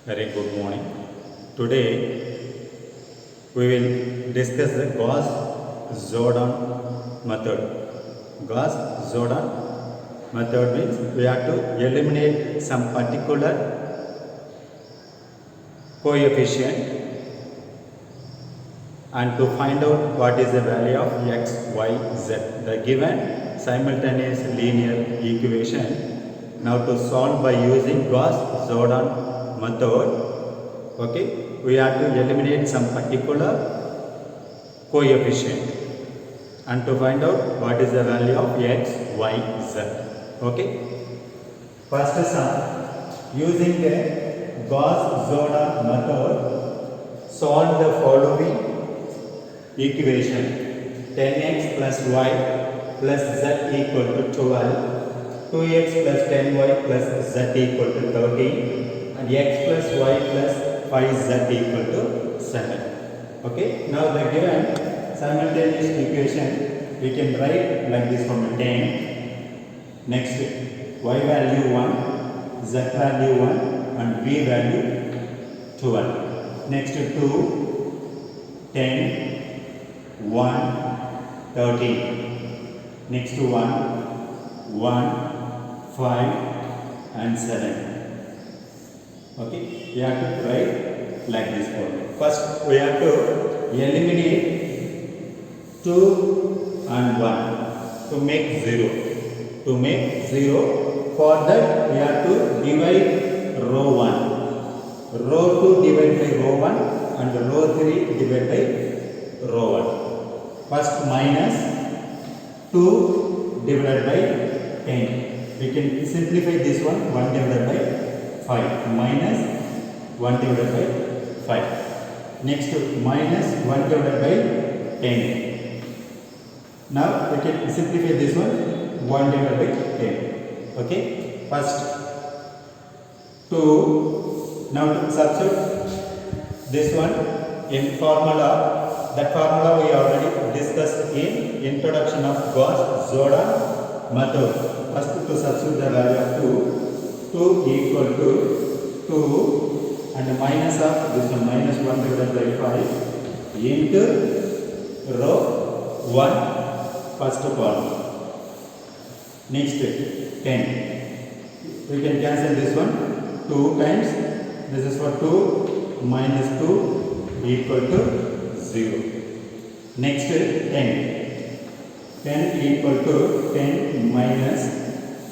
Very good morning. Today we will discuss the Gauss-Jordan method. Gauss-Jordan method means we have to eliminate some particular coefficient and to find out what is the value of x, y, z. The given simultaneous linear equation. Now to solve by using Gauss-Jordan method, okay, we have to eliminate some particular coefficient and to find out what is the value of x, y, z. Okay, first sum, using the Gauss-Jordan method, solve the following equation: 10x plus y plus z equal to 12, 2x plus 10y plus z equal to 13, and x plus y plus 5z equal to 7. Okay, now the given simultaneous equation we can write like this from 10. Next, y value 1, z value 1, and v value 12. Next, 2, 10, 1, 13. Next, 1, 5, and 7. Okay, we have to write like this form. First, we have to eliminate 2 and 1 to make 0. To make 0, for that we have to divide row 1. Row 2 divided by row 1 and row 3 divided by row 1. First minus 2 divided by 10. We can simplify this one, 1 divided by 5 minus 1 divided by 5. Next, minus 1 divided by 10. Now we can simplify this one, 1 divided by 10. Okay, first 2. Now to substitute this one in formula. That formula we already discussed in introduction of Gauss-Jordan method. First, to substitute the value of 2 equal to 2 and minus of this one, minus 1 divided by 5 into row 1 first column. Next, 10. We can cancel this one, 2 times, this is for 2 minus 2 equal to 0. Next, 10. 10 equal to 10 minus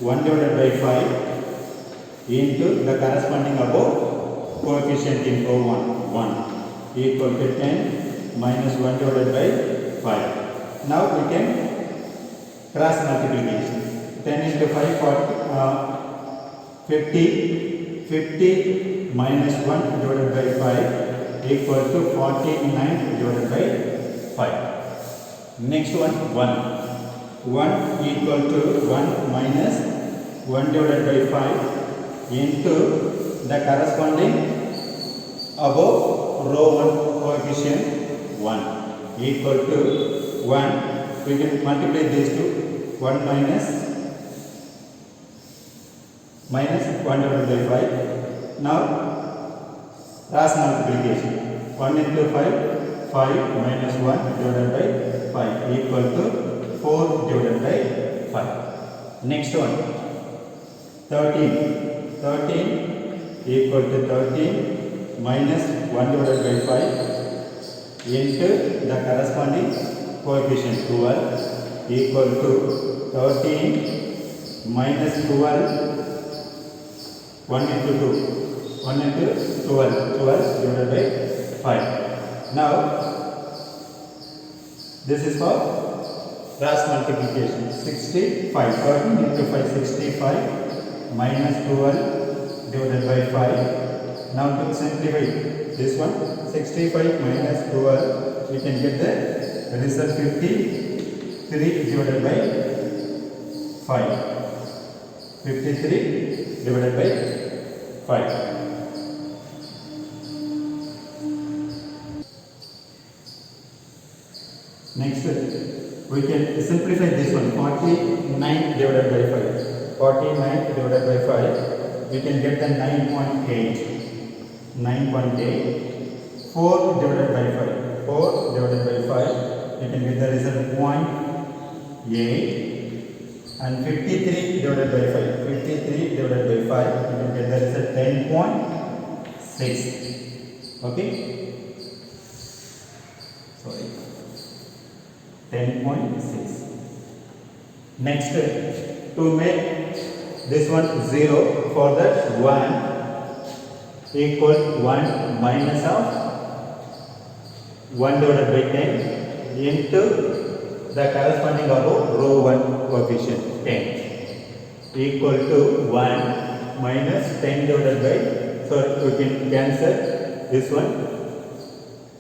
1 divided by 5 into the corresponding above coefficient in row 1 equal to 10 minus 1 divided by 5. Now we can cross multiplication. 10 into 5, 50. 50 minus 1 divided by 5 equal to 49 divided by 5. Next one, 1. 1 equal to 1 minus 1 divided by 5 into the corresponding above row 1 coefficient 1 equal to 1. We can multiply these two, 1 minus 1 divided by 5. Now cross multiplication, 1 into 5, 5 minus 1 divided by 5 equal to 4 divided by 5. Next one, 13. 13 equal to 13 minus 1 divided by 5 into the corresponding coefficient 12 equal to 13 minus 12, 1 into 2, 1 into 12, 12 divided by 5. Now this is for cross multiplication, 65, 13 into 5, 65 minus 12 divided by 5. Now to simplify this one, 65 minus 12, we can get the result 53 divided by 5. 53 divided by 5. Next, we can simplify this one, 49 divided by 5. 49 divided by 5, we can get the 9.8. 9.8. 4 divided by 5. 4 divided by 5. You can get the result 0.8. And 53 divided by 5. 53 divided by 5. You can get the result 10.6. Okay. Sorry. 10.6. Next, to make this one 0, for that 1 equal 1 minus of 1 divided by 10 into the corresponding of row 1 coefficient 10 equal to 1 minus 10 divided by, so we can cancel this one,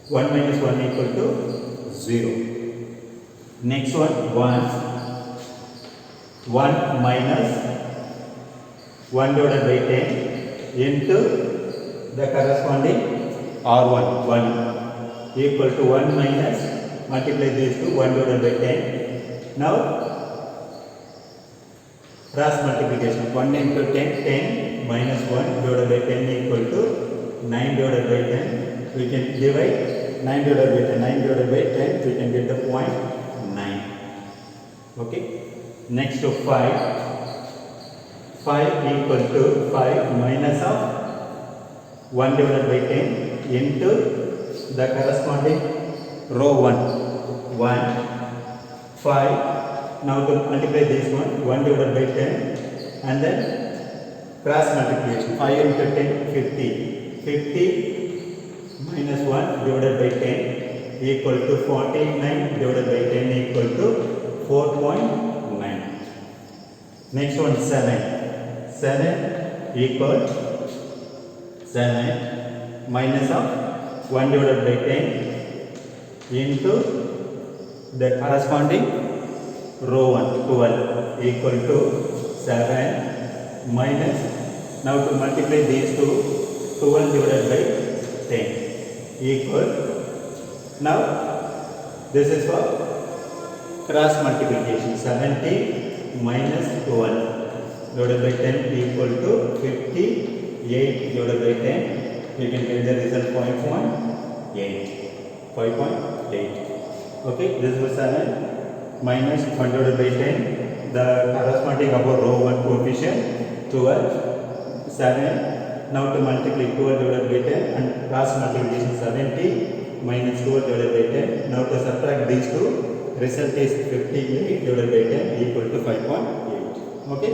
1 minus 1 equal to 0. Next one, 1 minus 1 divided by 10 into the corresponding R1 1 equal to 1 minus, multiply these two, 1 divided by 10. Now cross multiplication, 1 into 10, 10 minus 1 divided by 10 equal to 9 divided by 10. We can divide 9 divided by 10, 9 divided by 10, we can get the point 9. Okay. Next to 5 equal to 5 minus of 1 divided by 10 into the corresponding row 1 5. Now to multiply this one, 1 divided by 10 and then cross multiplication, 5 into 10, 50 minus 1 divided by 10 equal to 49 divided by 10 equal to 4.9. Next one, 7 equal 7 minus of 1 divided by 10 into the corresponding row 1 12 equal to 7 minus, now to multiply these two, 12 divided by 10 equal, now this is for cross multiplication, 70 minus 12 divided by 10 equal to 58 divided by 10. You can get the result 5.8. Okay, this was 7 minus 1 divided by 10. The corresponding of row 1 coefficient 12. 7. Now to multiply 12 divided by 10 and cross multiplication, 70 minus 12 divided by 10. Now to subtract these two, result is 58 divided by 10 equal to 5.8. Okay.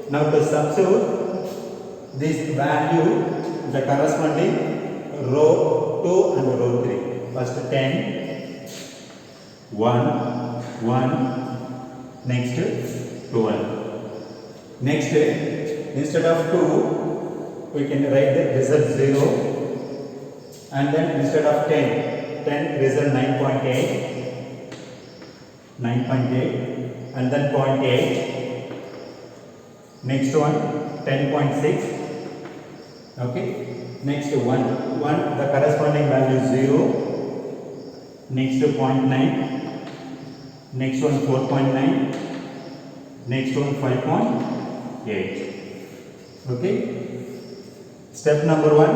Now to substitute this value, the corresponding row 2 and row 3. First 10, 1, next 12. Next, instead of 2, we can write the result 0, and then instead of 10 result 9.8, and then 0.8. Next one, 10.6. Okay. Next 1, the corresponding value is 0. Next 0.9. Next one 4.9. Next one 5.8. Okay. Step number 1,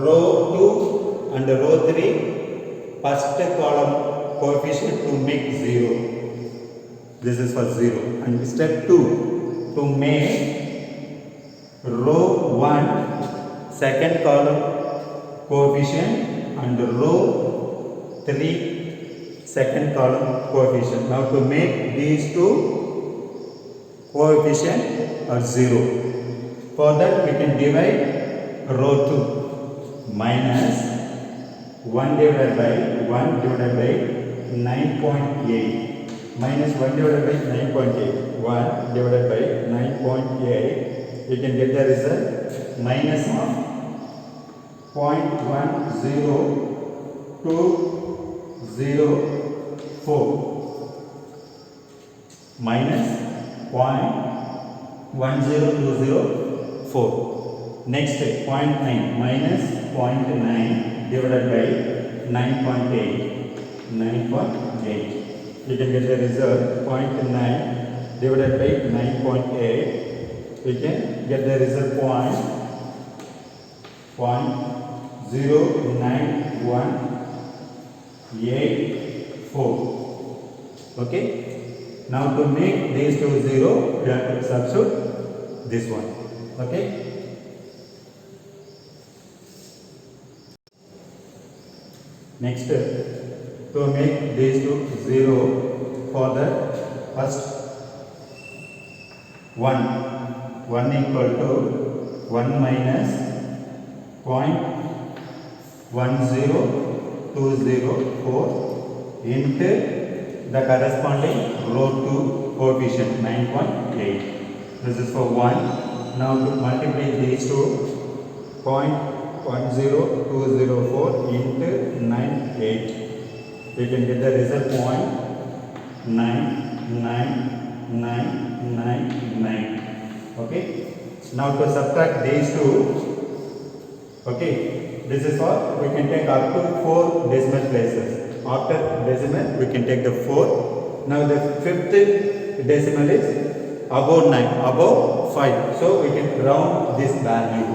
row 2 and row 3, first column coefficient to make 0. This is for 0. And step 2, to make row 1 second column coefficient and row 3 second column coefficient. Now to make these two coefficient are 0. For that we can divide row 2 minus 1 divided by 9.8 minus 1 divided by 9.8. 1 divided by 9.8, you can get the result minus of 0.10204 minus 0.10204. Next 0.9 minus 0.9 divided by 9.8. You can get the result 0.9 divided by 9.8. We can get the result 0.4. 0.09184. Okay. Now to make these two 0, we have to substitute this one. Okay. Next, to make these two 0 for the first 1 equal to 1 minus 0.10204 into the corresponding row 2 coefficient 9.8. This is for 1. Now to multiply these two, 0.10204 into 98. We can get the result 0.99999. Okay. Now to subtract these two, okay, this is for, we can take up to 4 decimal places. After decimal, we can take the 4. Now the fifth decimal is above 9, above 5. So we can round this value.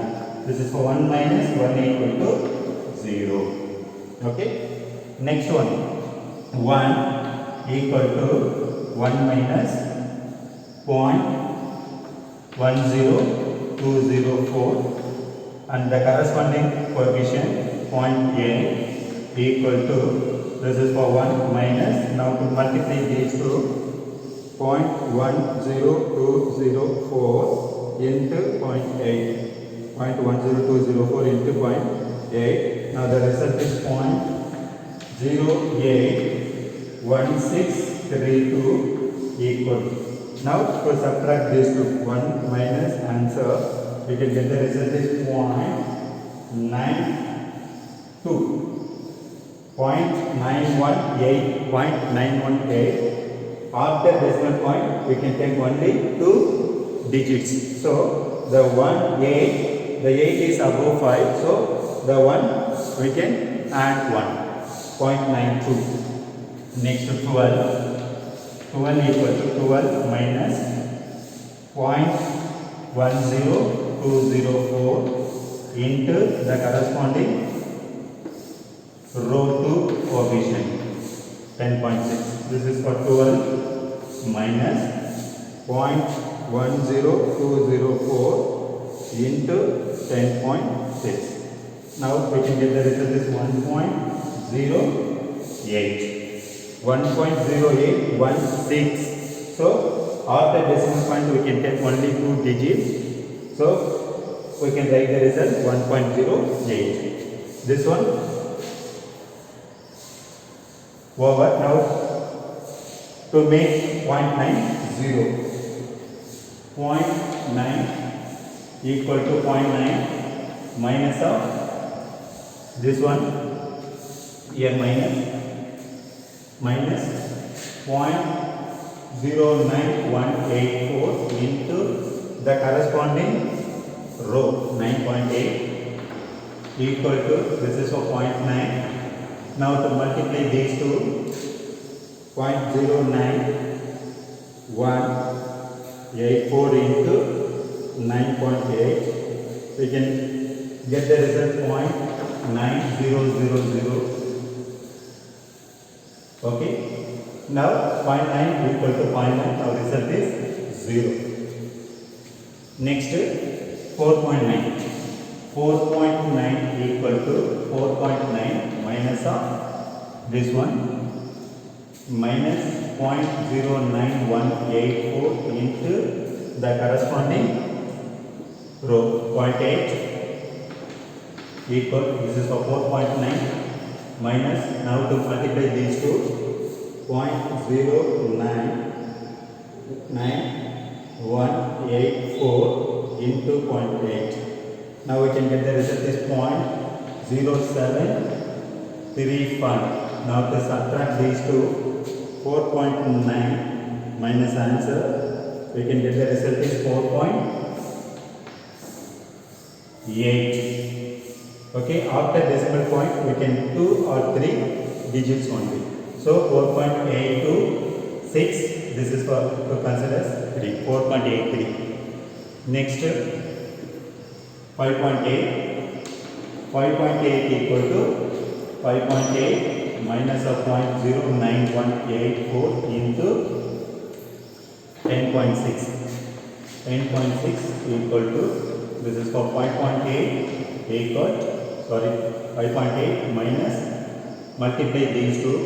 This is for 1 minus 1 equal to 0. Okay. Next one, 1 equal to 1 minus 0.10204 and the corresponding coefficient 0.8 equal to, this is for 1 minus, now to multiply these two, 0.10204 into 0.8. 0.10204 into 0.8. Now the result is 0.081632 equal. Now to subtract these two, 1 minus answer, we can get the result is 0.92. 0.918. After decimal point, we can take only 2 digits. So the 8 is above 5. So the 1 we can add 1.92. Next to 12 equal to 12 minus 0.10204 into the corresponding row 2 coefficient 10.6. This is for 12 minus 0.10204 into 10.6. Now we can get the result is 1.08. 1.0816. So after decimal point we can take only 2 digits. So we can write the result 1.08. This one over. Now to make 0.90. 0.9 equal to 0.9 minus of this one here minus 0.09184 into the corresponding row 9.8 equal to, this is for 0.9. Now to multiply these two, 0.09184 into 9.8, we can get the result 0.9000. Okay. Now 0.9 equal to 0.9, our result is 0. Next 4.9. 4.9 equal to 4.9 minus of this one minus 0.09184 into the corresponding row 0.8 equal, this is for 4.9 minus, now to multiply these two, 0.09184 into 0.8. Now we can get the result is 0.0735. Now to subtract these two, 4.9 minus answer, we can get the result is 4.8. Okay, after decimal point we can 2 or 3 digits only. So 4.826, this is for to consider as 3, 4.83. Next 5.8, 5.8 equal to 5.8 minus of 0.09184 into 10.6. 10.6 equal to, this is for 5.8 equal, 5.8 minus, multiply these two,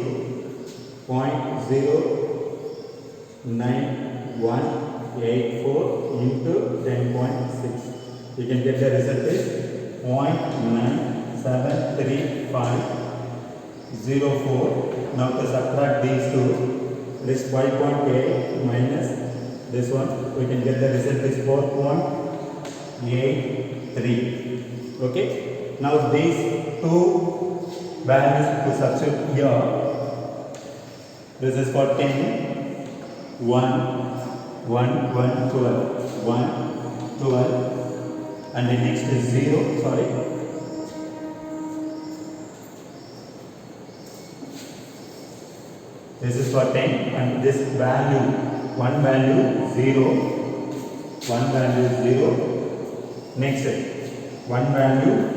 0.09184 into 10.6. You can get the result is 0.973504. Now to subtract these two, this 5.8 minus this one, we can get the result is 4.83. Okay. Now these two values to substitute here. This is for 10, 1, 1, 1, 12, 1, 12. And the next is 0, this is for 10 and this value, one value 0, next one value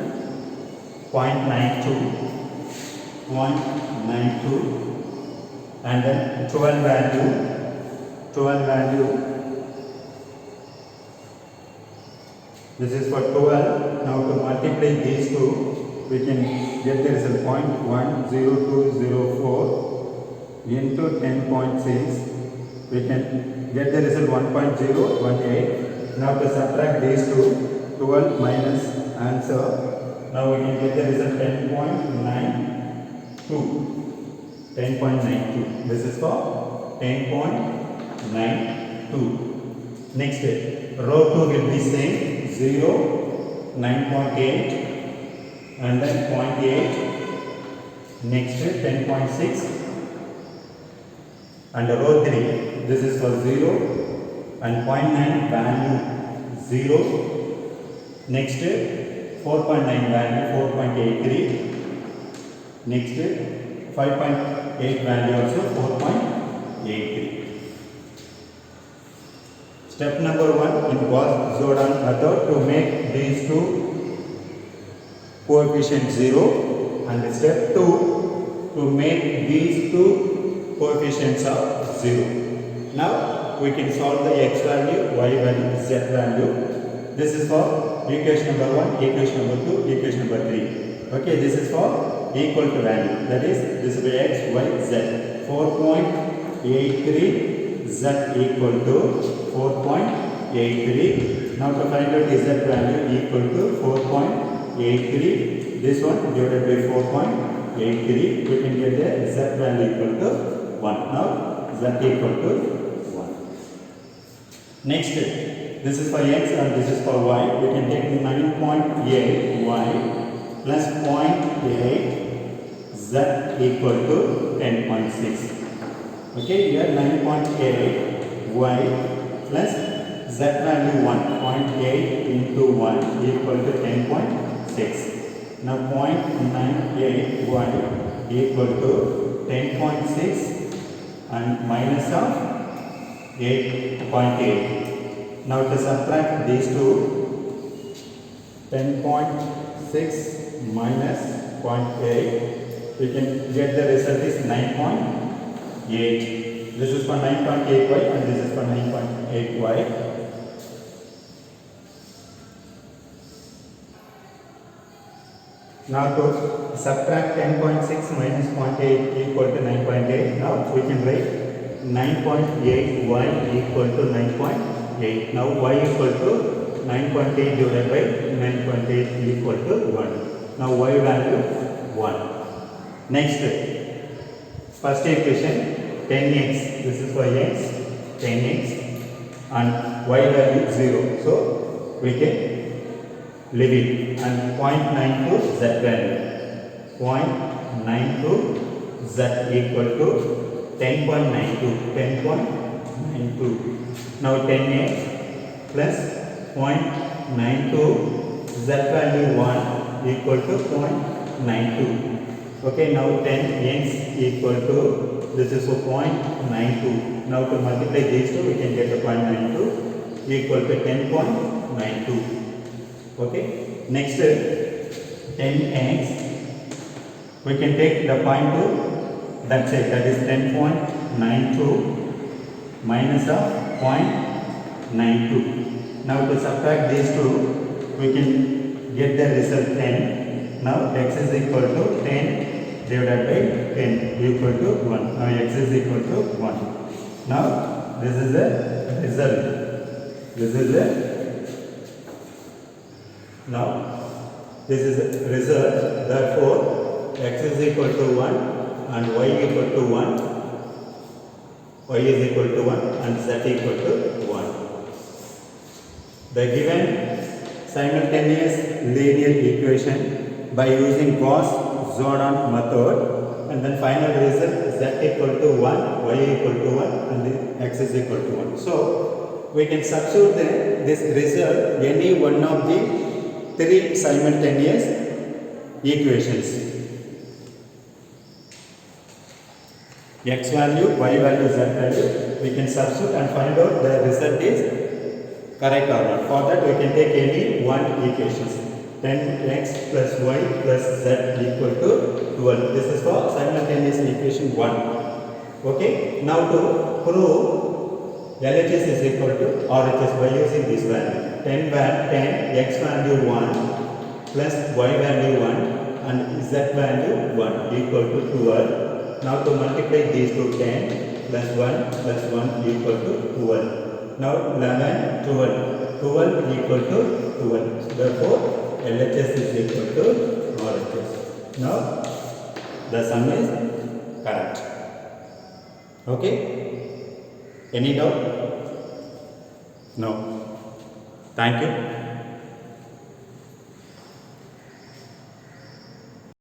0.92, and then 12 value, this is for 12. Now to multiply these two, we can get the result 0.10204 into 10.6. We can get the result 1.018. Now to subtract these two, 12 minus answer. Now we can get the result 10.92. 10.92. This is for 10.92. Next, row 2 will be same. 0, 9.8 and then 0.8, next 10.6 and row 3, this is for 0 and 0.9 value 0, next 4.9 value 4.83, next 5.8 value also 4.83. Step number 1 in Gauss-Jordan method to make these two coefficients 0, and step 2 to make these two coefficients of 0. Now we can solve the x value, y value, z value. This is for equation number 1, equation number 2, equation number 3. Okay, this is for equal to value, that is this will be x, y, z. 4.83 z equal to 4.83. Now to find out z value equal to 4.83. This one divided by 4.83. We can get the z value equal to 1. Now z equal to 1. Next, this is for x and this is for y. We can take 9.8 y plus 0.8 z equal to 10.6. Okay, here 9.8 y plus z value 1.8 into 1 equal to 10.6. Now 0.98 y equal to 10.6 and minus of 8.8. Now to subtract these two, 10.6 minus 0.8, we can get the result is 9.8. This is for 9.8y and this is for 9.8y. Now to subtract 10.6 minus 0.8 equal to 9.8. Now we can write 9.8y equal to 9.8. Now y equal to 9.8 divided by 9.8 equal to 1. Now y value 1. Next, first equation 10x, this is for x, 10x and y value 0. So we can leave it, and 0.92 z value. 0.92 z equal to 10.92. 10.92. Now 10x plus 0.92 z value 1 equal to 0.92. Okay, now 10x equal to, this is for 0.92. Now to multiply these two, we can get the 0.92 equal to 10.92. Okay, next 10x. We can take the point to that side, that is 10.92 minus of 0.92. Now to subtract these two, we can get the result 10. Now x is equal to 10 divided by 10 equal to 1. Now x is equal to 1. Now this is the result. This is the result. Therefore x is equal to 1 and y equal to 1. Y is equal to 1 and z equal to 1. The given simultaneous linear equation by using Gauss-Jordan method, and then final result z equal to 1, y equal to 1 and x is equal to 1. So we can substitute this result any one of the three simultaneous equations. X value, y value, z value, we can substitute and find out the result is correct or not. For that we can take any one equation. 10x plus y plus z equal to 12. This is for simultaneous equation 1. Okay. Now to prove LHS is equal to RHS by using this value. 10 x value 1 plus y value 1 and z value 1 equal to 12. Now to multiply these two, 10 plus 1 plus 1 equal to 12. Now 11, 12. 12 equal to 12. Therefore LHS is equal to RHS. Now the sum is correct. Okay. Any doubt? No. Thank you.